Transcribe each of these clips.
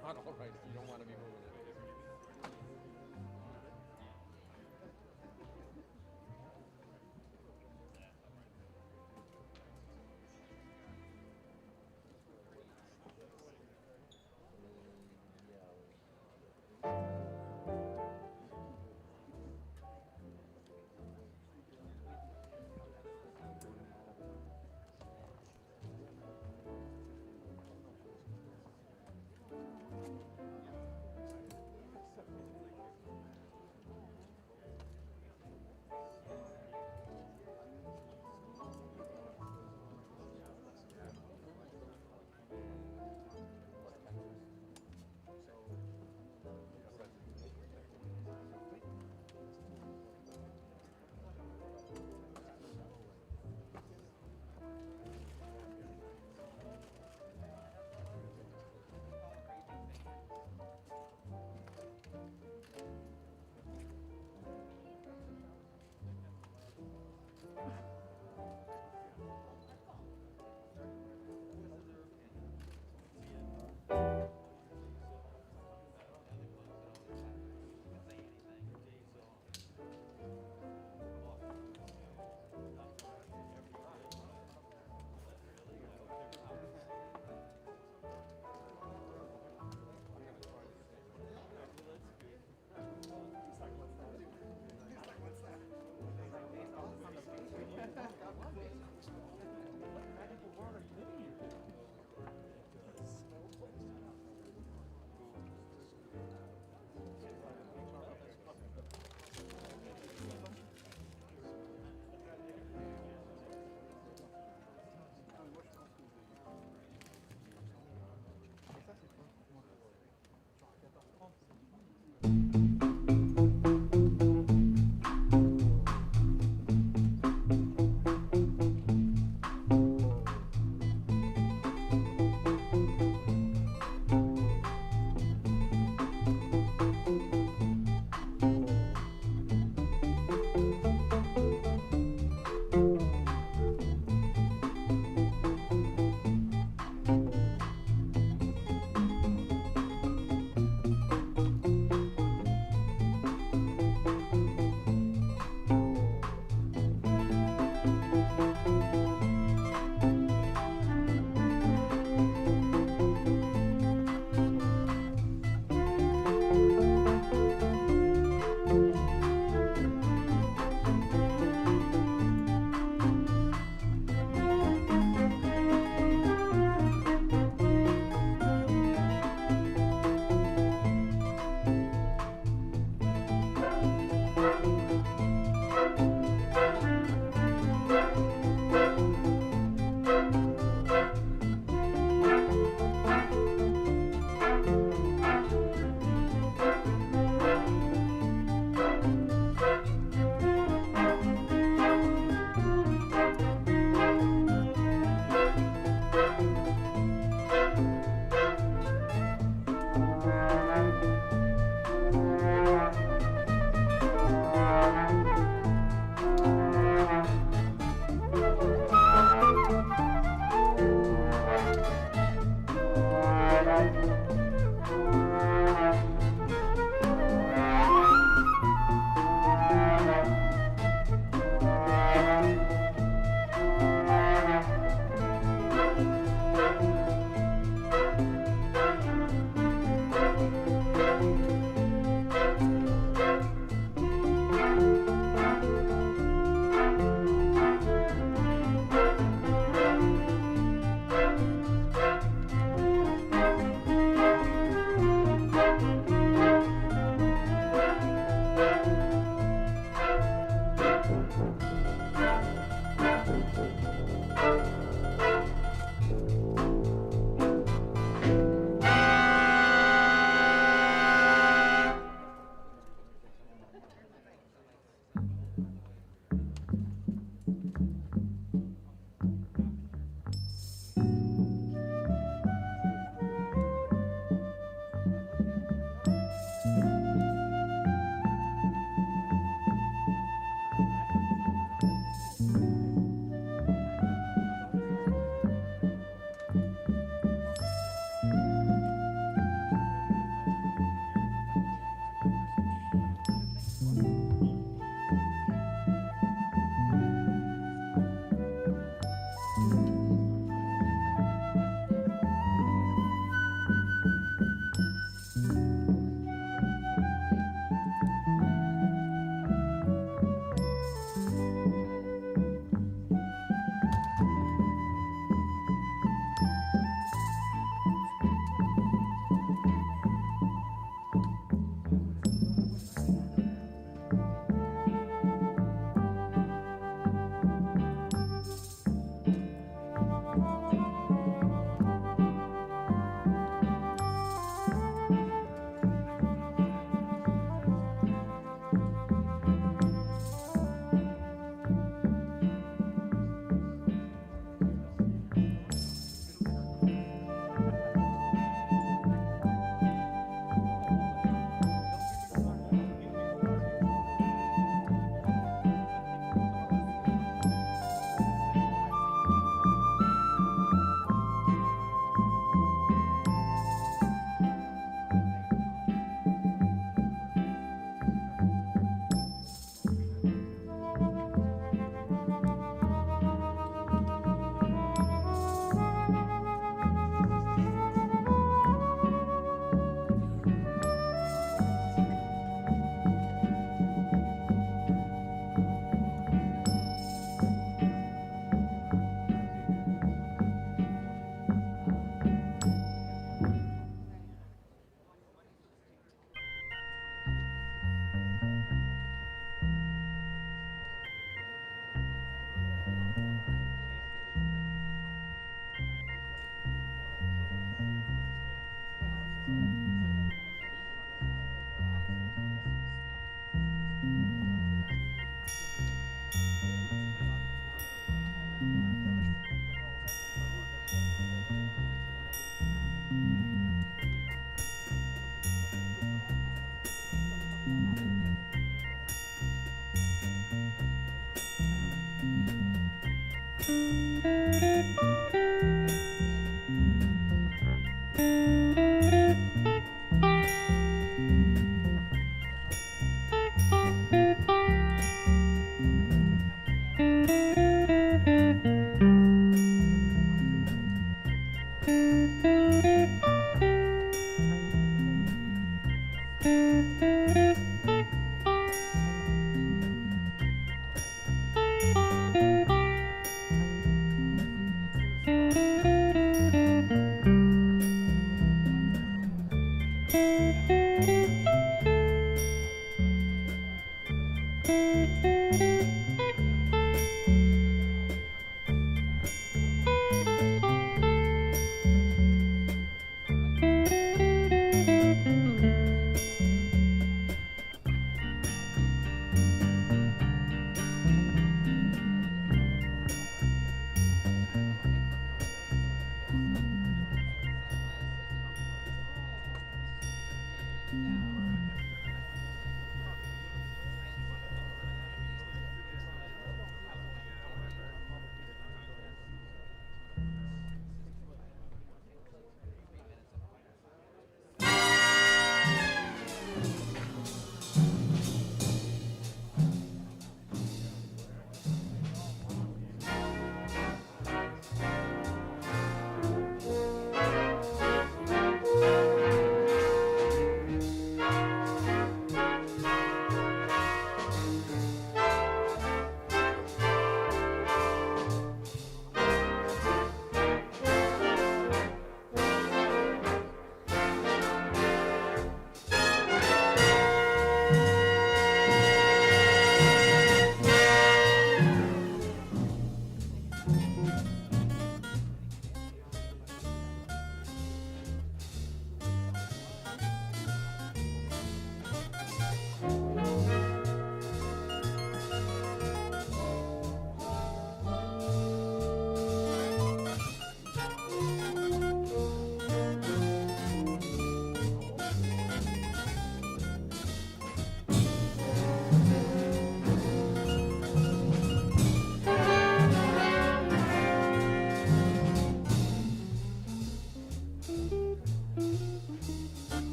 not all right if you don't want to be moving it.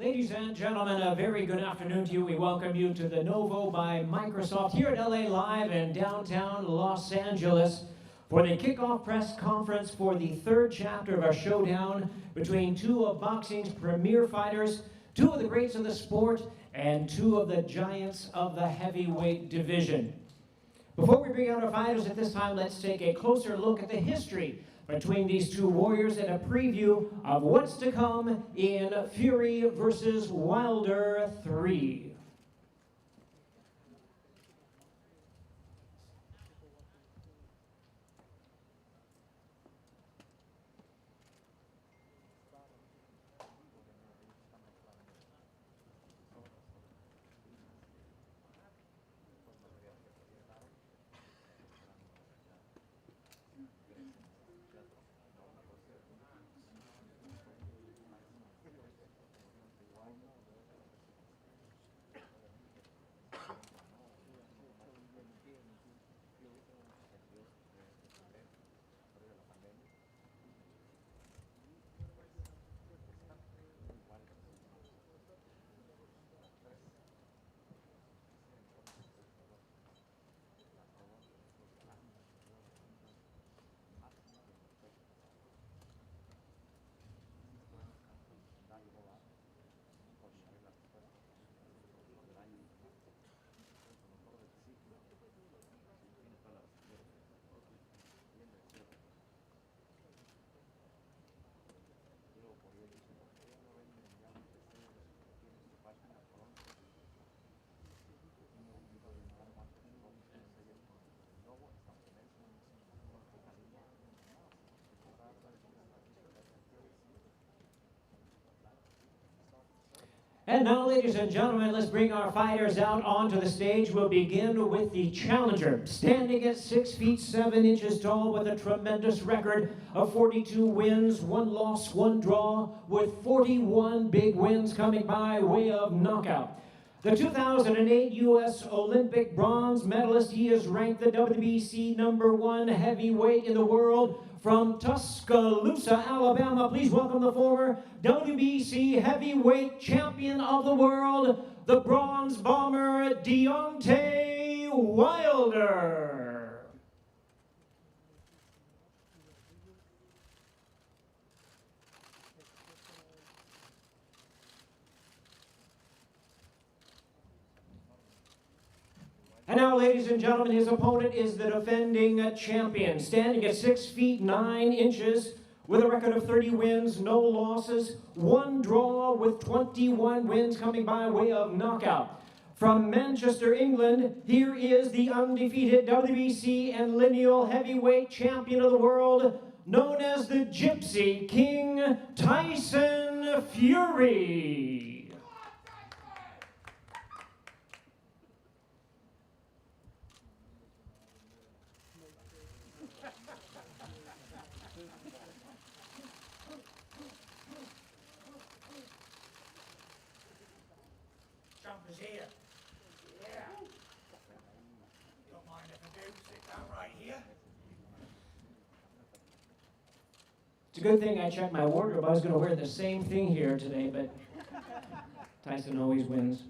Ladies and gentlemen, a very good afternoon to you. We welcome you to the Novo by Microsoft here at LA Live in downtown Los Angeles for the kickoff press conference for the third chapter of our showdown between two of boxing's premier fighters, two of the greats of the sport, and two of the giants of the heavyweight division. Before we bring out our fighters at this time, let's take a closer look at the history between these two warriors and a preview of what's to come in Fury versus Wilder 3. And now, ladies and gentlemen, let's bring our fighters out onto the stage. We'll begin with the challenger, standing at 6 feet 7 inches tall with a tremendous record of 42 wins, 1 loss, 1 draw, with 41 big wins coming by way of knockout. The 2008 U.S. Olympic bronze medalist, he is ranked the WBC #1 heavyweight in the world. From Tuscaloosa, Alabama, please welcome the former WBC heavyweight champion of the world, the bronze bomber, Deontay Wilder. And now, ladies and gentlemen, his opponent is the defending champion, standing at 6 feet 9 inches with a record of 30 wins, no losses, 1 draw with 21 wins coming by way of knockout. From Manchester, England, here is the undefeated WBC and lineal heavyweight champion of the world, known as the Gypsy King, Tyson Fury. Jump is here. Yeah. Don't mind if I do. Sit down right here. It's a good thing I checked my wardrobe. I was going to wear the same thing here today, but Tyson always wins.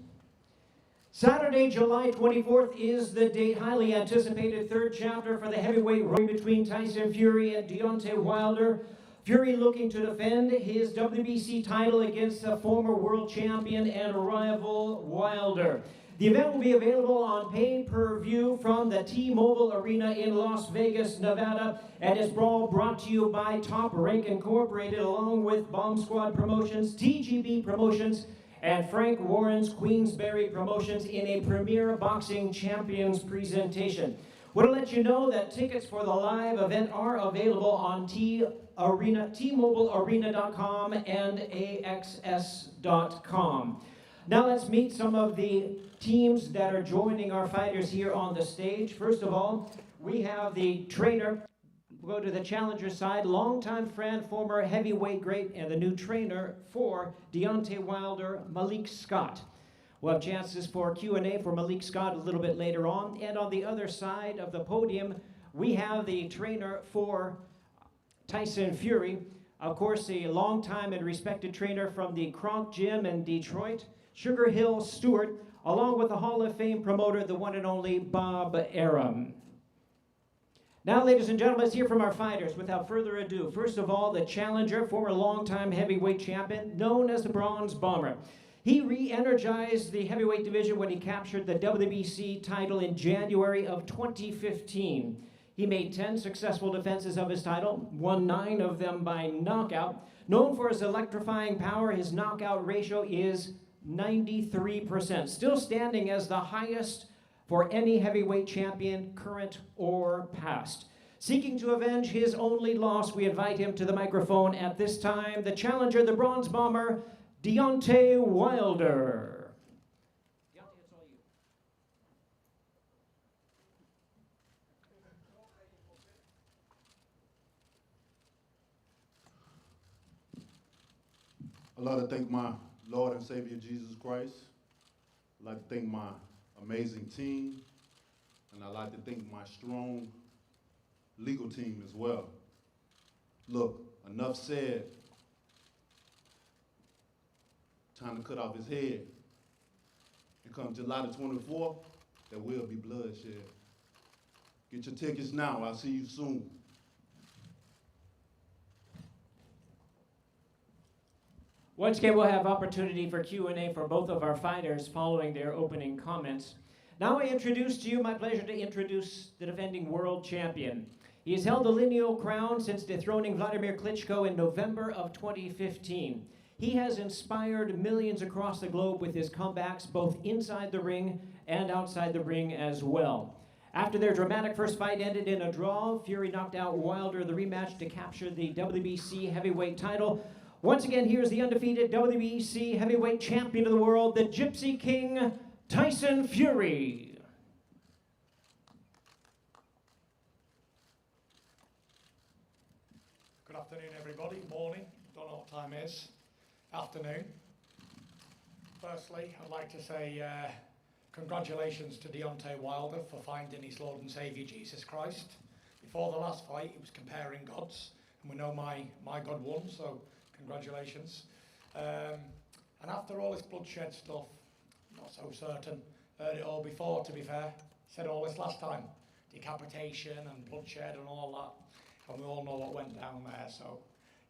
Saturday, July 24th is the date. Highly anticipated third chapter for the heavyweight round between Tyson Fury and Deontay Wilder. Fury looking to defend his WBC title against the former world champion and rival Wilder. The event will be available on pay-per-view from the T-Mobile Arena in Las Vegas, Nevada, and is brought to you by Top Rank Incorporated, along with Bomb Squad Promotions, TGB Promotions, and Frank Warren's Queensberry Promotions in a Premier Boxing Champions presentation. Want to let you know that tickets for the live event are available on T-MobileArena.com and AXS.com. Now let's meet some of the teams that are joining our fighters here on the stage. First of all, we have the trainer. We'll go to the challenger side, longtime friend, former heavyweight great, and the new trainer for Deontay Wilder, Malik Scott. We'll have chances for Q&A for Malik Scott a little bit later on. And on the other side of the podium, we have the trainer for Tyson Fury, Of course, a longtime and respected trainer from the Kronk Gym in Detroit, Sugar Hill Stewart, along with the Hall of Fame promoter, the one and only Bob Arum. Now, ladies and gentlemen, let's hear from our fighters. Without further ado, first of all, the challenger, former longtime heavyweight champion, known as the Bronze Bomber. He re-energized the heavyweight division when he captured the WBC title in January of 2015. He made 10 successful defenses of his title, won 9 of them by knockout. Known for his electrifying power, his knockout ratio is 93%, still standing as the highest for any heavyweight champion, current or past. Seeking to avenge his only loss, we invite him to the microphone at this time, the challenger, the Bronze Bomber, Deontay Wilder. Deontay, it's all you. I'd like to thank my Lord and Savior Jesus Christ. I'd like to thank my amazing team, and I'd like to thank my strong legal team as well. Look, enough said. Time to cut off his head. And come July the 24th, there will be bloodshed. Get your tickets now. I'll see you soon. Once again, we'll have opportunity for Q&A for both of our fighters following their opening comments. Now I introduce to you, my pleasure to introduce the defending world champion. He has held the lineal crown since dethroning Vladimir Klitschko in November of 2015. He has inspired millions across the globe with his comebacks, both inside the ring and outside the ring as well. After their dramatic first fight ended in a draw, Fury knocked out Wilder in the rematch to capture the WBC heavyweight title. Once again, here's the undefeated WBC heavyweight champion of the world, the Gypsy King, Tyson Fury. Good afternoon, everybody. Morning. Don't know what time it is. Afternoon. Firstly, I'd like to say congratulations to Deontay Wilder for finding his Lord and Saviour Jesus Christ. Before the last fight, he was comparing gods, and we know my God won, so congratulations. And after all this bloodshed stuff, not so certain. Heard it all before, to be fair. Said all this last time. Decapitation and bloodshed and all that. And we all know what went down there, so,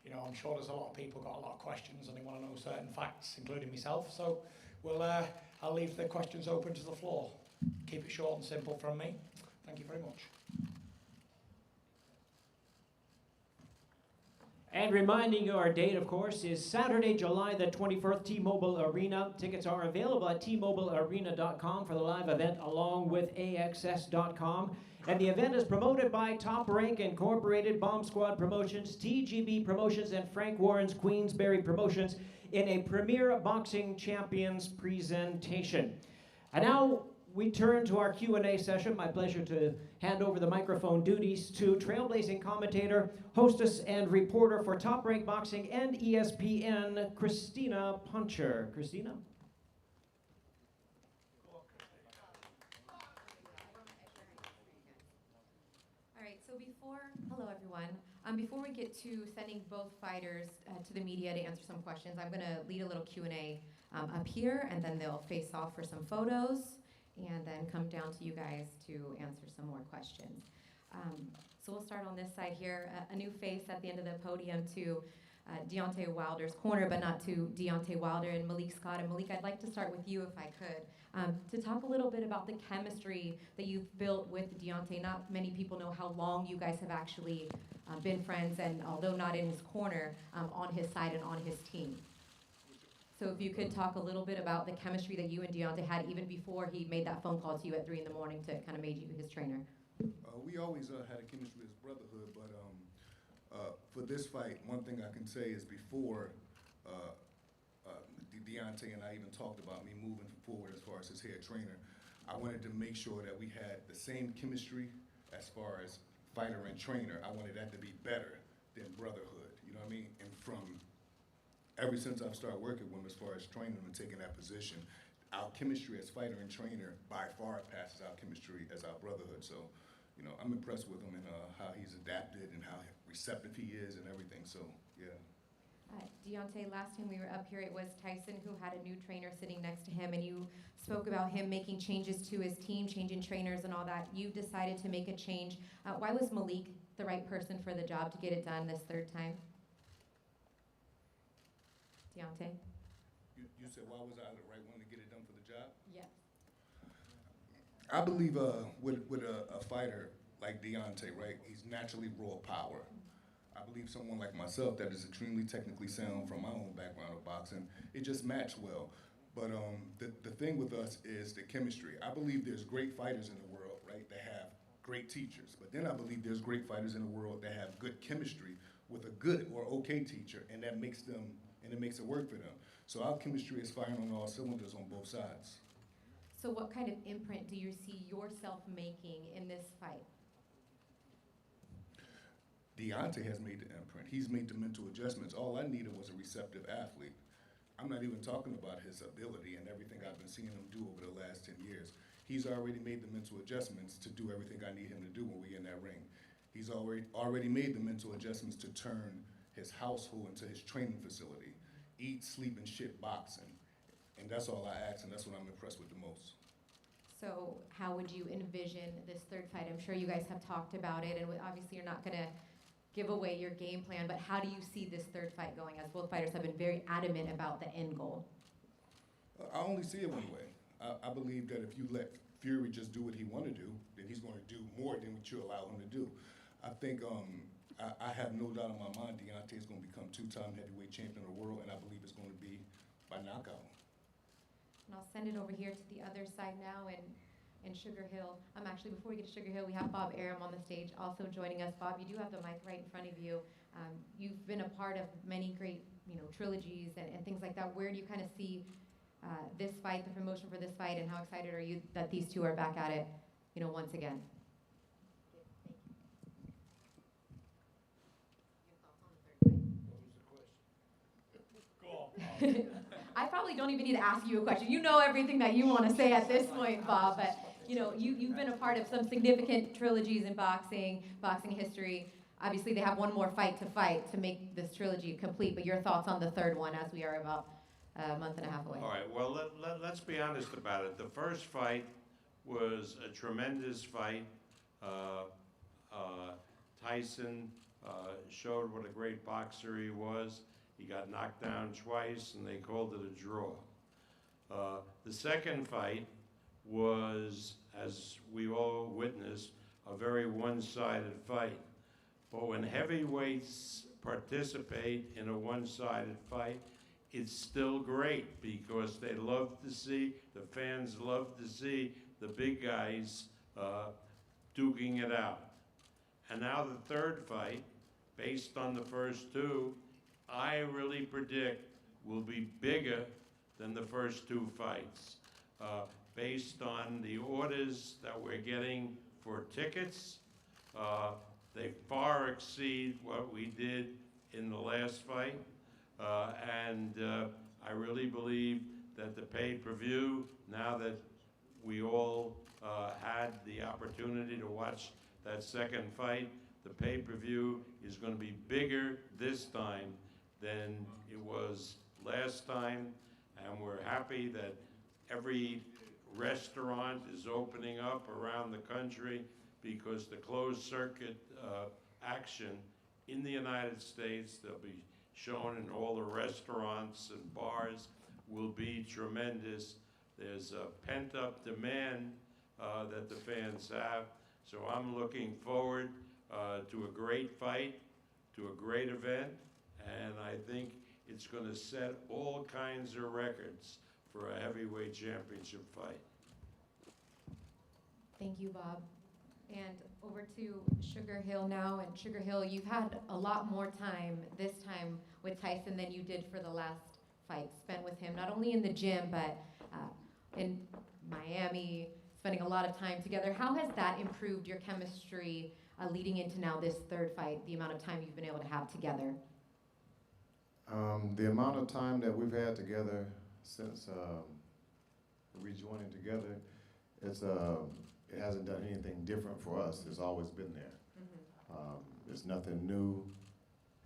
you know, I'm sure there's a lot of people got a lot of questions and they want to know certain facts, including myself. So I'll leave the questions open to the floor. Keep it short and simple from me. Thank you very much. And reminding you, our date, of course, is Saturday, July the 21st, T-Mobile Arena. Tickets are available at tmobilearena.com for the live event, along with AXS.com. And the event is promoted by Top Rank Incorporated, Bomb Squad Promotions, TGB Promotions, and Frank Warren's Queensberry Promotions in a Premier Boxing Champions presentation. And now we turn to our Q&A session. My pleasure to hand over the microphone duties to trailblazing commentator, hostess, and reporter for Top Rank Boxing and ESPN, Christina Puncher. Christina? All right, so hello everyone. Before we get to sending both fighters to the media to answer some questions, I'm gonna lead a little Q&A up here, and then they'll face off for some photos, and then come down to you guys to answer some more questions. So we'll start on this side here. A new face at the end of the podium to Deontay Wilder's corner, but not to Deontay Wilder and Malik Scott. And Malik, I'd like to start with you if I could, to talk a little bit about the chemistry that you've built with Deontay. Not many people know how long you guys have actually been friends, and although not in his corner, on his side and on his team. So if you could talk a little bit about the chemistry that you and Deontay had even before he made that phone call to you at 3 in the morning to kind of made you his trainer. We always had a chemistry as brotherhood, but for this fight, one thing I can say is before Deontay and I even talked about me moving forward as far as his head trainer, I wanted to make sure that we had the same chemistry as far as fighter and trainer. I wanted that to be better than brotherhood, you know what I mean? And from ever since I've started working with him as far as training him and taking that position, our chemistry as fighter and trainer by far passes our chemistry as our brotherhood. So, you know, I'm impressed with him and how he's adapted and how receptive he is and everything. So, yeah. Deontay, last time we were up here, it was Tyson who had a new trainer sitting next to him, and you spoke about him making changes to his team, changing trainers and all that. You decided to make a change. Why was Malik the right person for the job to get it done this third time? Deontay? You said, why was I the right one to get it done for the job? Yes. I believe with a fighter like Deontay, right, he's naturally raw power. I believe someone like myself that is extremely technically sound from my own background of boxing, it just matched well. But the thing with us is the chemistry. I believe there's great fighters in the world, right, that have great teachers. But then I believe there's great fighters in the world that have good chemistry with a good or okay teacher, and that makes them, and it makes it work for them. So our chemistry is firing on all cylinders on both sides. So what kind of imprint do you see yourself making in this fight? Deontay has made the imprint. He's made the mental adjustments. All I needed was a receptive athlete. I'm not even talking about his ability and everything I've been seeing him do over the last 10 years. He's already made the mental adjustments to do everything I need him to do when we're in that ring. He's already made the mental adjustments to turn his household into his training facility. Eat, sleep, and shit boxing. And that's all I ask, and that's what I'm impressed with the most. So how would you envision this third fight? I'm sure you guys have talked about it, and obviously you're not going to give away your game plan, but how do you see this third fight going, as both fighters have been very adamant about the end goal? I only see it one way. I believe that if you let Fury just do what he want to do, then he's going to do more than what you allow him to do. I think I have no doubt in my mind Deontay is going to become two-time heavyweight champion of the world, and I believe it's going to be by knockout. And I'll send it over here to the other side now, and in Sugar Hill. Actually, before we get to Sugar Hill, we have Bob Arum on the stage also joining us. Bob, you do have the mic right in front of you. You've been a part of many great, trilogies and things like that. Where do you kind of see this fight, the promotion for this fight, and how excited are you that these two are back at it, once again? I probably don't even need to ask you a question. You know everything that you want to say at this point, Bob, but you've been a part of some significant trilogies in boxing history. Obviously, they have one more fight to make this trilogy complete, but your thoughts on the third one as we are about a month and a half away. All right, well, let's be honest about it. The first fight was a tremendous fight. Tyson showed what a great boxer he was. He got knocked down twice, and they called it a draw. The second fight was, as we all witnessed, a very one-sided fight. But when heavyweights participate in a one-sided fight, it's still great because they love to see, the fans love to see the big guys duking it out. And now the third fight, based on the first two, I really predict will be bigger than the first two fights. Based on the orders that we're getting for tickets, they far exceed what we did in the last fight. And I really believe that the pay-per-view, now that we all had the opportunity to watch that second fight, the pay-per-view is going to be bigger this time than it was last time, and we're happy that every restaurant is opening up around the country because the closed circuit action in the United States, they'll be shown in all the restaurants and bars, will be tremendous. There's a pent-up demand that the fans have, so I'm looking forward to a great fight, to a great event, and I think it's going to set all kinds of records for a heavyweight championship fight. Thank you, Bob. And over to Sugar Hill now. And Sugar Hill, you've had a lot more time this time with Tyson than you did for the last fight spent with him, not only in the gym, but in Miami, spending a lot of time together. How has that improved your chemistry leading into now this third fight, the amount of time you've been able to have together? The amount of time that we've had together since rejoining together, it hasn't done anything different for us. It's always been there. It's nothing new.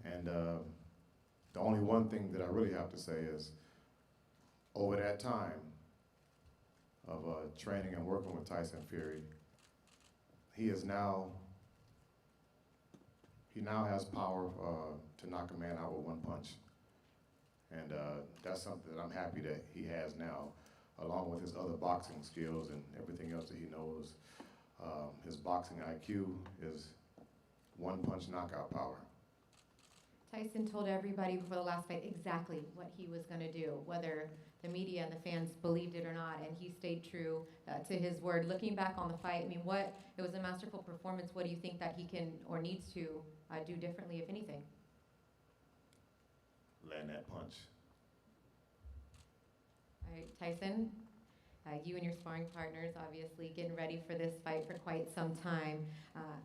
And the only one thing that I really have to say is, over that time of training and working with Tyson Fury, he now has power to knock a man out with one punch. And that's something that I'm happy that he has now, along with his other boxing skills and everything else that he knows. His boxing IQ is one punch knockout power. Tyson told everybody before the last fight exactly what he was going to do, whether the media and the fans believed it or not, and he stayed true to his word. Looking back on the fight, I mean, it was a masterful performance. What do you think that he can or needs to do differently, if anything? Land that punch. All right, Tyson, you and your sparring partners obviously getting ready for this fight for quite some time.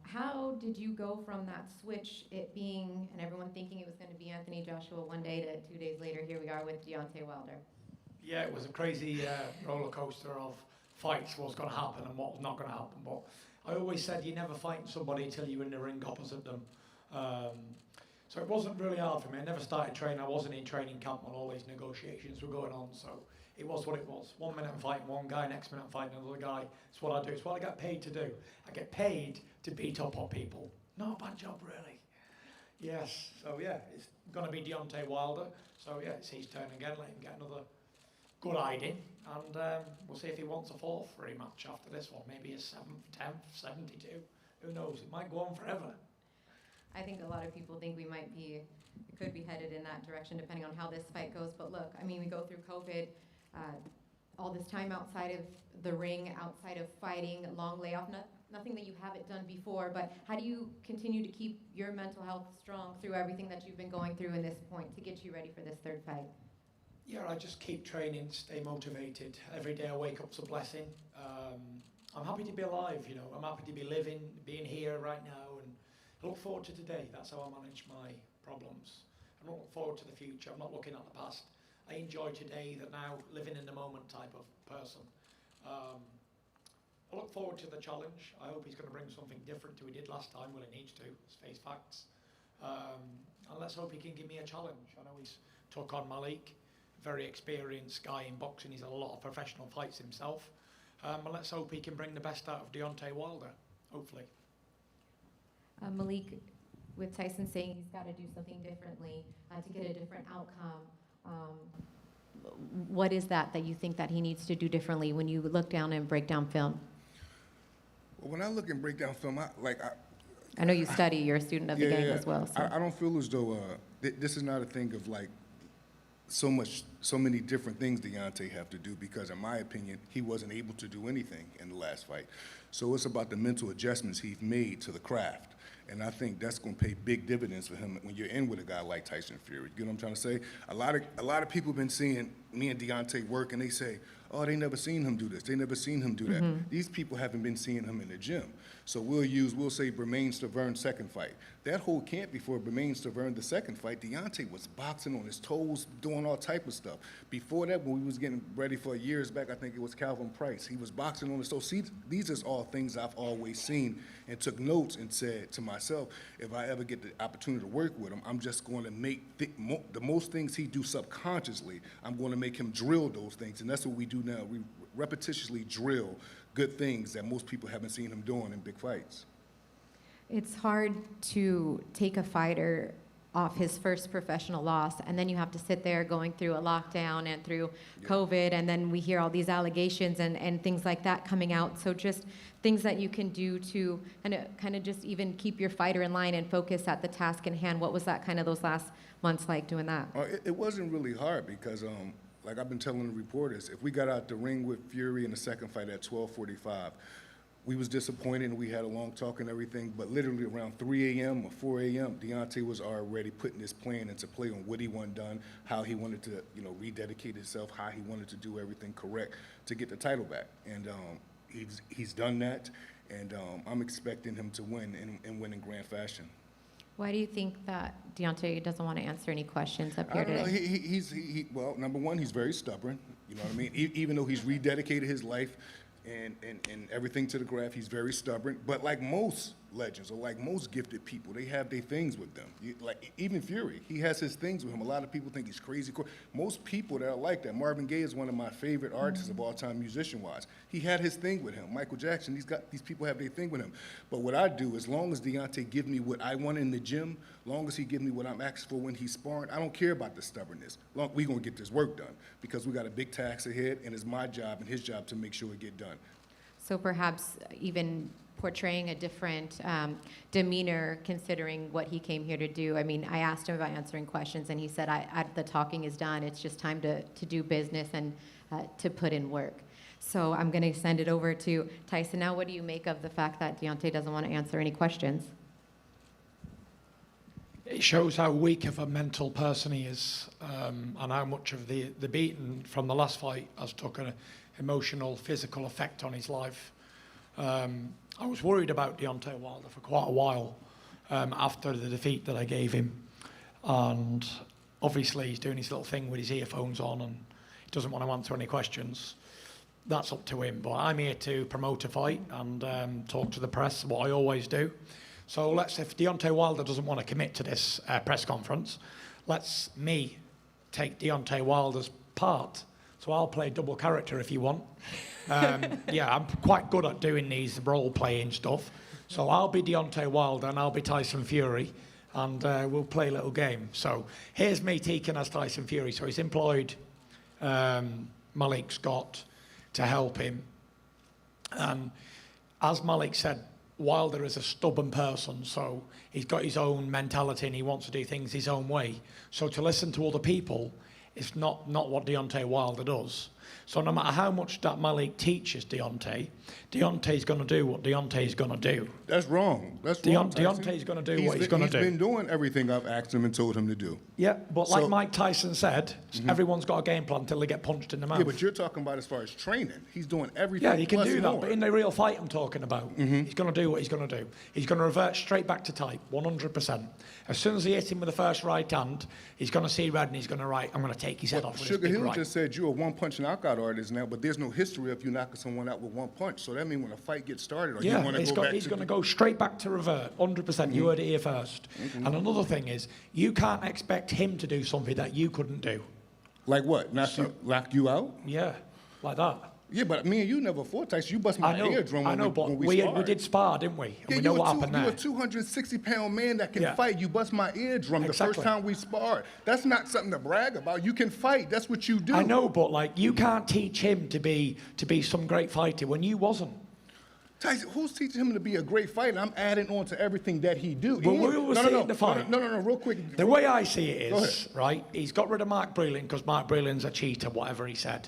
How did you go from that switch, it being, and everyone thinking it was going to be Anthony Joshua one day, to 2 days later, here we are with Deontay Wilder? Yeah, it was a crazy roller coaster of fights, what's going to happen and what was not going to happen. But I always said you never fight somebody until you're in the ring opposite them. So it wasn't really hard for me. I never started training. I wasn't in training camp when all these negotiations were going on. So it was what it was. 1 minute I'm fighting one guy, next minute I'm fighting another guy. It's what I do. It's what I get paid to do. I get paid to beat up on people. Not a bad job, really. Yes. So yeah, it's going to be Deontay Wilder. So yeah, it's his turn again. Let him get another good hiding. And we'll see if he wants a fourth rematch after this one. Maybe a 7th, 10th, 72. Who knows? It might go on forever. I think a lot of people think we could be headed in that direction depending on how this fight goes. But look, I mean, we go through COVID, all this time outside of the ring, outside of fighting, long layoff, nothing that you haven't done before. But how do you continue to keep your mental health strong through everything that you've been going through in this point to get you ready for this third fight? Yeah, I just keep training, stay motivated. Every day I wake up's a blessing. I'm happy to be alive, you know. I'm happy to be living, being here right now, and I look forward to today. That's how I manage my problems. I don't look forward to the future. I'm not looking at the past. I enjoy today, that now, living in the moment type of person. I look forward to the challenge. I hope he's going to bring something different to what he did last time. Well, he needs to. Let's face facts. And let's hope he can give me a challenge. I know he's took on Malik, very experienced guy in boxing. He's had a lot of professional fights himself. And let's hope he can bring the best out of Deontay Wilder, hopefully. Malik, with Tyson saying he's got to do something differently to get a different outcome, what is that you think that he needs to do differently when you look down and break down film? Well, when I look and break down film, I know you study, you're a student of the game as well. So. I don't feel as though this is not a thing of like so many different things Deontay have to do, because in my opinion, he wasn't able to do anything in the last fight. So it's about the mental adjustments he's made to the craft. And I think that's going to pay big dividends for him when you're in with a guy like Tyson Fury. You know what I'm trying to say? A lot of people have been seeing me and Deontay work, and they say, oh, they never seen him do this. They never seen him do that. Mm-hmm. These people haven't been seeing him in the gym. So we'll say Bermain Stavern second fight. That whole camp before Bermain Stavern the second fight, Deontay was boxing on his toes, doing all type of stuff. Before that, when we was getting ready for years back, I think it was Calvin Price. He was boxing on his toes. See, these are all things I've always seen and took notes and said to myself, if I ever get the opportunity to work with him, I'm just going to make the most things he do subconsciously, I'm going to make him drill those things. And that's what we do now. We repetitiously drill good things that most people haven't seen him doing in big fights. It's hard to take a fighter off his first professional loss, and then you have to sit there going through a lockdown and through COVID, and then we hear all these allegations and things like that coming out. So just things that you can do to kind of just even keep your fighter in line and focus at the task in hand. What was that kind of those last months like doing that? It wasn't really hard because like I've been telling the reporters, if we got out the ring with Fury in the second fight at 12:45, we was disappointed and we had a long talk and everything, but literally around 3 a.m. or 4 a.m., Deontay was already putting his plan into play on what he wanted done, how he wanted to, rededicate himself, how he wanted to do everything correct to get the title back. And he's done that, and I'm expecting him to win and win in grand fashion. Why do you think that Deontay doesn't want to answer any questions up here today? Well, number one, he's very stubborn. You know what I mean? Even though he's rededicated his life and everything to the graph. He's very stubborn, but like most legends or like most gifted people, they have their things with them. Like even Fury, he has his things with him. A lot of people think he's crazy. Most people that are like that. Marvin Gaye is one of my favorite artists of all time, musician-wise. He had his thing with him. Michael Jackson, these people have their thing with him. But what I do, as long as Deontay give me what I want in the gym, long as he give me what I'm asking for when he's sparring, I don't care about the stubbornness. We gonna get this work done because we got a big task ahead, and it's my job and his job to make sure it get done. So perhaps even portraying a different demeanor considering what he came here to do. I mean, I asked him about answering questions, and he said, the talking is done. It's just time to do business and to put in work. So I'm going to send it over to Tyson. Now, what do you make of the fact that Deontay doesn't want to answer any questions? It shows how weak of a mental person he is, and how much of the beating from the last fight has took an emotional, physical effect on his life. I was worried about Deontay Wilder for quite a while after the defeat that I gave him. And obviously he's doing his little thing with his earphones on and he doesn't want to answer any questions. That's up to him. But I'm here to promote a fight and talk to the press, what I always do. So if Deontay Wilder doesn't want to commit to this press conference, let's me take Deontay Wilder's part. So I'll play double character if you want. Yeah, I'm quite good at doing these role-playing stuff. So I'll be Deontay Wilder and I'll be Tyson Fury, and we'll play a little game. So here's me taken as Tyson Fury. So he's employed Malik Scott to help him. As Malik said, Wilder is a stubborn person, so he's got his own mentality and he wants to do things his own way. So to listen to other people is not what Deontay Wilder does. So no matter how much that Malik teaches Deontay's going to do what Deontay's going to do. That's wrong. That's wrong. Deontay's going to do what he's going to do. He's been doing everything I've asked him and told him to do. Yeah, but like Mike Tyson said, everyone's got a game plan until they get punched in the mouth. Yeah, but you're talking about as far as training. He's doing everything. Yeah, he can do that, more. but in the real fight I'm talking about, he's going to do what he's going to do. He's going to revert straight back to type, 100%. As soon as he hits him with the first right hand, he's going to see red and he's going to I'm going to take his head off with Sugar his big Hill right. just said you're a one-punch knockout artist now, but there's no history of you knocking someone out with one punch. So that means when a fight gets started, or you want to go back he's going to go straight back to revert, 100%. You heard it here first. And another thing is, you can't expect him to do something that you couldn't do. Like what? Knock you out? Yeah, like that. Yeah, but me and you never fought, Tyson. You bust my eardrum when we sparred. We did spar, didn't we? And yeah, we know what happened there. You're a 260-pound man that can fight. You bust my eardrum the first time we sparred. That's not something to brag about. You can fight. That's what you do. I know, but you can't teach him to be some great fighter when you wasn't. Tyson, who's teaching him to be a great fighter? I'm adding on to everything that he do. Well, we will see in the fight. No, real quick. The way I see it is, right, he's got rid of Mark Breland because Mark Breland's a cheater, whatever he said.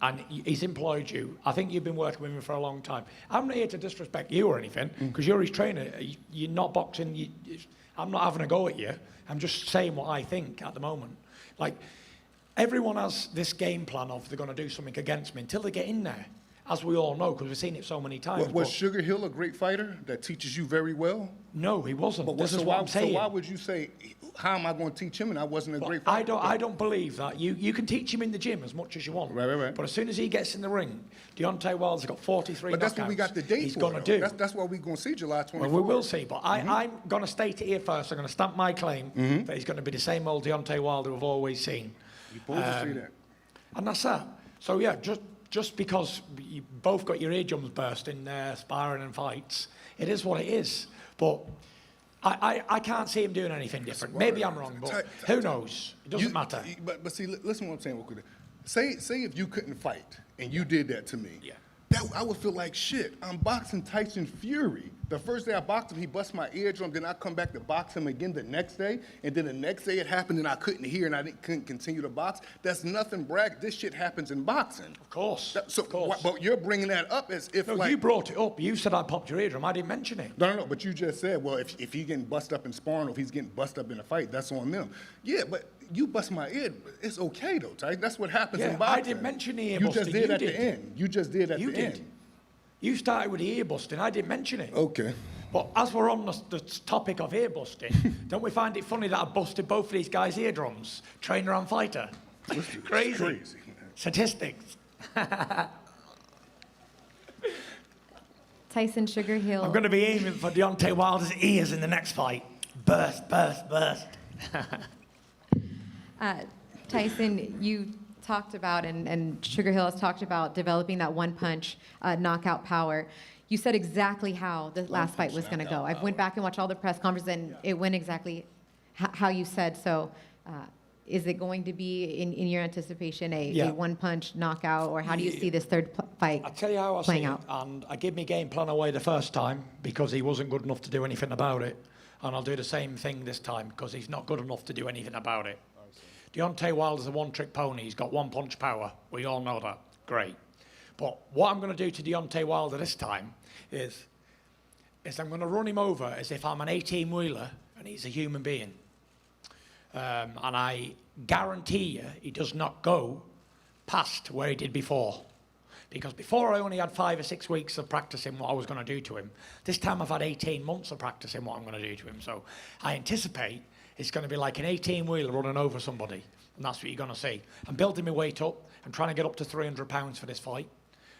And he's employed you. I think you've been working with him for a long time. I'm not here to disrespect you or anything, because you're his trainer. You're not boxing. I'm not having a go at you. I'm just saying what I think at the moment. Like, everyone has this game plan of they're going to do something against me until they get in there. As we all know, because we've seen it so many times. Was Sugar Hill a great fighter that teaches you very well? No, he wasn't. But this is what I'm saying. So why would you say, how am I going to teach him and I wasn't a great fighter? I don't believe that. You can teach him in the gym as much as you want. Right. But as soon as he gets in the ring, Deontay Wilder's got 43 But that's knockouts. what we got the date he's for. He's going to do. That's what we're going to see July 24th. Well, we will see. But I'm going to state it here first. I'm going to stamp my claim that he's going to be the same old Deontay Wilder we've always seen. You're supposed to see that. And that's that. So, yeah, just because you both got your eardrums burst in sparring and fights, it is what it is. But I can't see him doing anything different. Maybe I'm wrong, but who knows? It doesn't matter. But see, listen what I'm saying real quick. Say if you couldn't fight and you did that to me. Yeah. I would feel like shit. I'm boxing Tyson Fury. The first day I boxed him, he bust my eardrum. Then I come back to box him again the next day. And then the next day it happened and I couldn't hear and I couldn't continue to box. That's nothing brag. This shit happens in boxing. Of course. Of course. But you're bringing that up as if no, you brought it up. You said I popped your eardrum. I didn't mention it. No. But you just said, well, if he's getting bust up in sparring or if he's getting bust up in a fight, that's on them. Yeah, but you bust my ear. It's okay, though, Ty. That's what happens in boxing. I didn't mention the ear busting. busting. You just did at the end. You just did at the end. You started with the ear busting. I didn't mention it. Okay. But as we're on the topic of ear busting, don't we find it funny that I busted both of these guys' eardrums, trainer and fighter? Crazy. Crazy. Statistics. Tyson Sugar Hill. I'm going to be aiming for Deontay Wilder's ears in the next fight. Burst, burst, burst. Tyson, you talked about, and Sugar Hill has talked about developing that one-punch knockout power. You said exactly how the last fight was going to go. I went back and watched all the press conferences, and it went exactly how you said. So is it going to be, in your anticipation, a one-punch knockout, or how do you see this third fight I'll tell you how I see playing it. out? And I gave my game plan away the first time because he wasn't good enough to do anything about it. And I'll do the same thing this time because he's not good enough to do anything about it. Deontay Wilder's a one-trick pony. He's got one-punch power. We all know that. Great. But what I'm going to do to Deontay Wilder this time is I'm going to run him over as if I'm an 18-wheeler and he's a human being. And I guarantee you he does not go past where he did before. Because before I only had 5 or 6 weeks of practicing what I was going to do to him. This time I've had 18 months of practicing what I'm going to do to him. So I anticipate it's going to be like an 18-wheeler running over somebody. And that's what you're going to see. I'm building my weight up. I'm trying to get up to 300 pounds for this fight.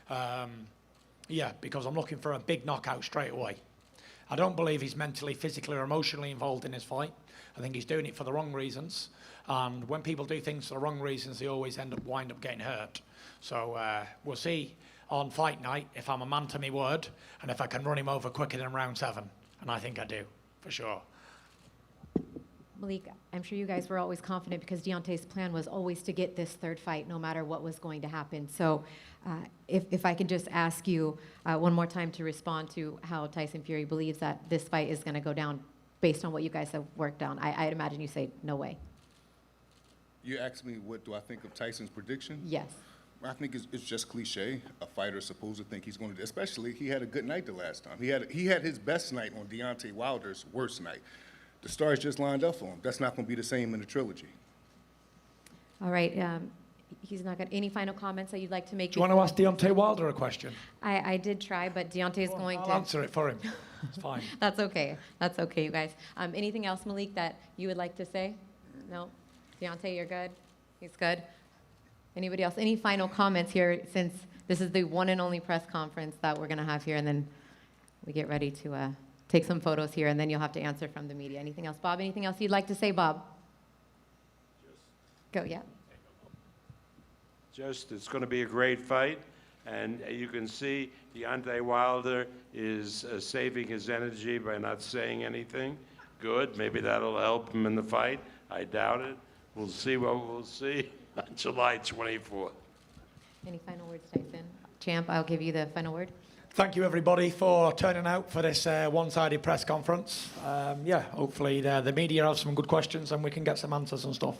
Because I'm looking for a big knockout straight away. I don't believe he's mentally, physically, or emotionally involved in his fight. I think he's doing it for the wrong reasons. And when people do things for the wrong reasons, they always wind up getting hurt. So we'll see on fight night if I'm a man to my word and if I can run him over quicker than round 7. And I think I do, for sure. Malik, I'm sure you guys were always confident because Deontay's plan was always to get this third fight no matter what was going to happen. So if I could just ask you one more time to respond to how Tyson Fury believes that this fight is going to go down based on what you guys have worked on. I'd imagine you say no way. You asked me what do I think of Tyson's prediction? Yes. I think it's just cliche. A fighter is supposed to think he's going to, especially he had a good night the last time. He had his best night on Deontay Wilder's worst night. The stars just lined up for him. That's not going to be the same in the trilogy. All right. He's not got any final comments that you'd like to make. Do you want to ask Deontay Wilder a question? I did try, but Deontay's going I'll to answer it for him. It's fine. That's okay. That's okay, you guys. Anything else, Malik, that you would like to say? No? Deontay, you're good? He's good? Anybody else? Any final comments here, since this is the one and only press conference that we're going to have here, and then we get ready to take some photos here, and then you'll have to answer from the media. Anything else? Bob, anything else you'd like to say, Bob? Go, yeah. It's going to be a great fight. And you can see Deontay Wilder is saving his energy by not saying anything. Good. Maybe that'll help him in the fight. I doubt it. We'll see what we'll see on July 24th. Any final words, Tyson? Champ, I'll give you the final word. Thank you, everybody, for turning out for this one-sided press conference. Hopefully the media have some good questions and we can get some answers and stuff.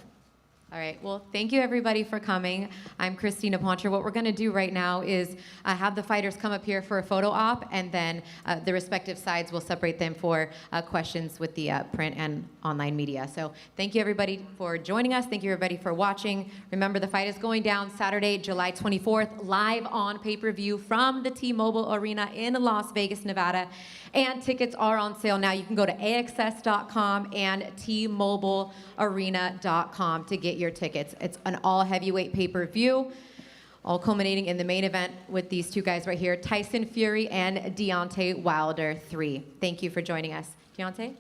All right. Well, thank you, everybody, for coming. I'm Christina Poncher. What we're going to do right now is have the fighters come up here for a photo op, and then the respective sides will separate them for questions with the print and online media. So thank you, everybody, for joining us. Thank you, everybody, for watching. Remember, the fight is going down Saturday, July 24th, live on pay-per-view from the T-Mobile Arena in Las Vegas, Nevada. And tickets are on sale now. You can go to AXS.com and TMobileArena.com to get your tickets. It's an all-heavyweight pay-per-view, all culminating in the main event with these two guys right here, Tyson Fury and Deontay Wilder 3. Thank you for joining us. Deontay?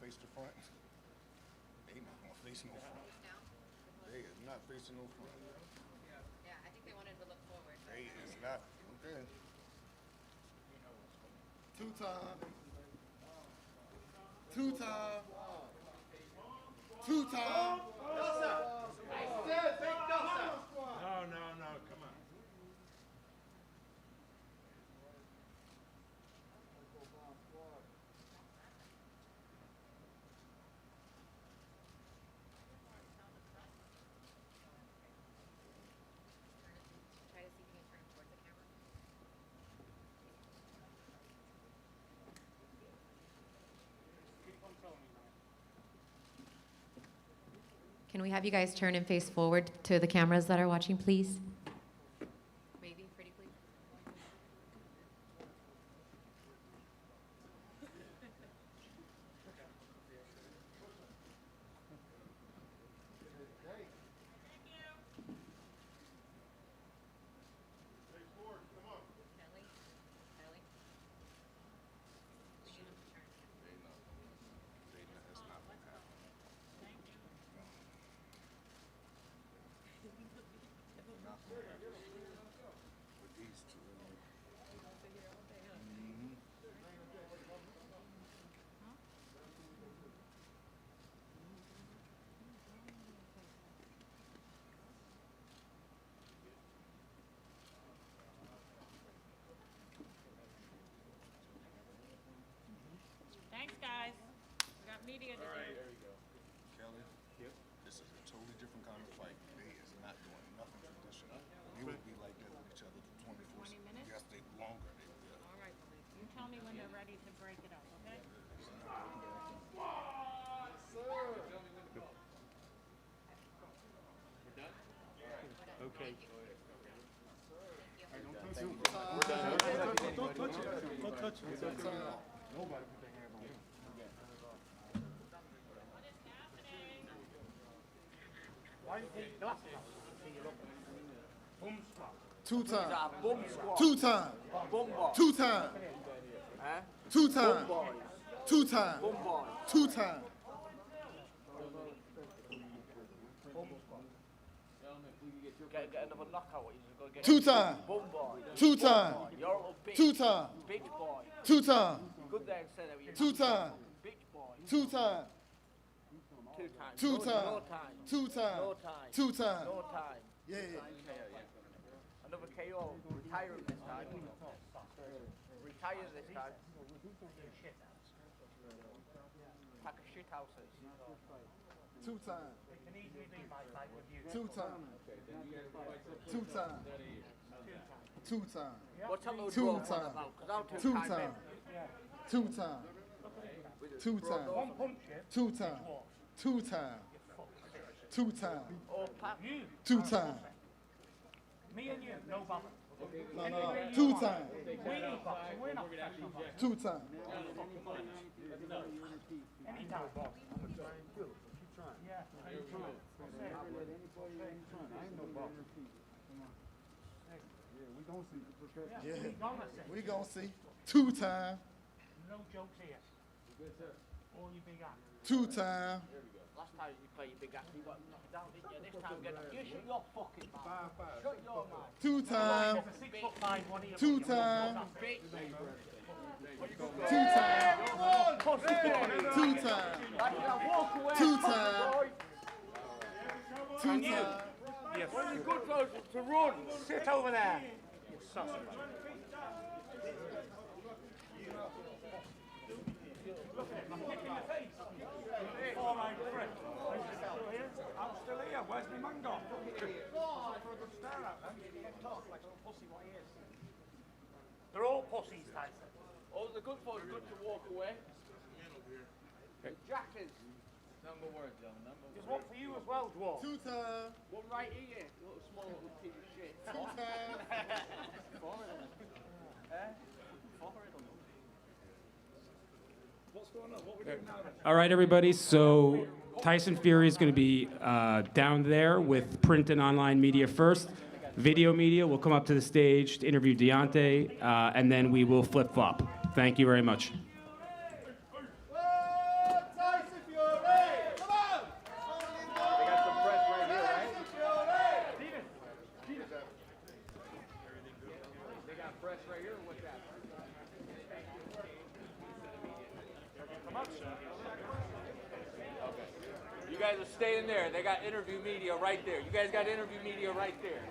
face the front. They not gonna face no front. They is not facing no front. Yeah, I think they wanted to look forward. They is not. Okay. Two time. Two time. Two time. No, come on. Try to see if you can turn towards the camera. Can we have you guys turn and face forward to the cameras that are watching, please? Maybe, pretty please. Kelly? Kelly? Shoot him, turn. They know. It's not gonna happen. Not gonna happen. With these two. Thanks, guys. We got media to do. Kelly, this is a totally different kind of fight. They is not doing nothing traditional. We would be like that with each other for 24. 20 minutes? Yes, they longer. They will. All right, Malik. You tell me when they're ready to break it up, okay? Okay. Two time. Two time. Two time. Two time. Two time. Two time. Get another knockout. Get Two time. Bum boy. Two time. You're a little bitch. Two time. Bitch boy. Two time. Good there and say that. You Two time. bitch boy. Two time. Two times. Two No, time. No time. Two time. No time. Two time. No time. Yeah. Another KO. Retire him this time. Retire this time. Pack of shit houses. Two time. It can easily be my fight with you. Two time. Two time. Two time. What's a load Two draw time. about? Because I'll take Two time time. Two time. Two time. Two time. Two time. Two time. Oh, Pat. Two time. Me and you, no bother. No. Two time. We're not professional boxers. Two time. Anytime. Yeah. Yeah. We gonna see. Two time. No jokes here. All you big ass. Two time. Last time you played your big ass, you got knocked down, didn't you? This time, you shut your fucking mouth. Shut your mouth. Two time. It's a 6'5" one of you. Two time. Bitch. Two time. Pussy boy. Two time. Walk away. Two time. Two time. One of the good fellas to run. Sit over there. You sausage. I'm still here. Where's my man gone? They're all pussies, Tyson. All the good fellas good to walk away. The jackers. Number words, gentlemen. There's one for you as well, Dwarf. Two time. One right here. Little small little piece of shit. Two time. What's going on? What are we doing now then? All right, everybody. So Tyson Fury is going to be down there with print and online media first. Video media will come up to the stage to interview Deontay, and then we will flip-flop. Thank you very much. Tyson! guys are staying there. They got interview media right there. You guys got interview media right there.